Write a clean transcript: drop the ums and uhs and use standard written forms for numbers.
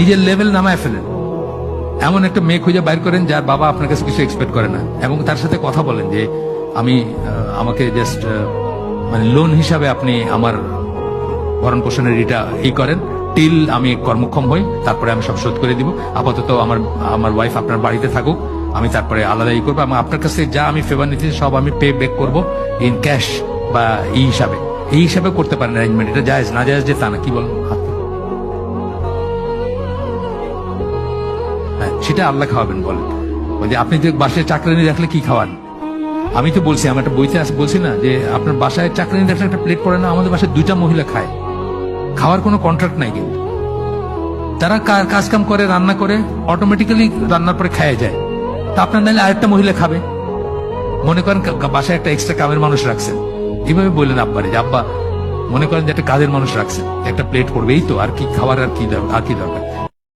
নিজের লেভেল নামায় ফেলেন। এমন একটা মেয়ে খুঁজে বাইর করেন যার বাবা আপনার কাছে কিছু এক্সপেক্ট করে না, এবং তার সাথে কথা বলেন যে আমাকে জাস্ট মানে লোন হিসাবে আপনি আমার ভরণ পোষণের এটা করেন, টিল আমি কর্মক্ষম হই, তারপরে আমি সব শোধ করে দিব। আপাতত আমার ওয়াইফ আপনার বাড়িতে থাকুক, আমি তারপরে আলাদা করবো, এবং আপনার কাছে যা আমি ফেভার নিতে সব আমি পে ব্যাক করবো ইন ক্যাশ বা এই হিসাবে করতে পারেন অ্যারেঞ্জমেন্ট। এটা জায়েজ না জায়েজ যে তা না, কি বলেন? হ্যাঁ, সেটা আল্লাহ খাওয়াবেন বলেন। বলছে আপনি যে বাসায় চাকরানি রাখলে কি খাওয়ান? আমি তো বলছি, আমার একটা বইতে বলছি না যে আপনার বাসায় চাকরানি রাখলে একটা প্লেট পড়ে না? আমাদের বাসায় 2টা মহিলা খায়, খাওয়ার কোনো কন্ট্রাক্ট নাই, কিন্তু তারা কাজ কাম করে, রান্না করে, অটোমেটিক্যালি রান্নার পরে খায় যায়। তা আপনার নাইলে আরেকটা মহিলা খাবে। মনে করেন বাসায় একটা এক্সট্রা কামের মানুষ রাখছেন, এইভাবে বললেন আব্বারে যে আব্বা মনে করেন যে একটা কাজের মানুষ রাখছেন, একটা প্লেট পড়বে, এই তো, আর কি খাবার, আর কি দরকার?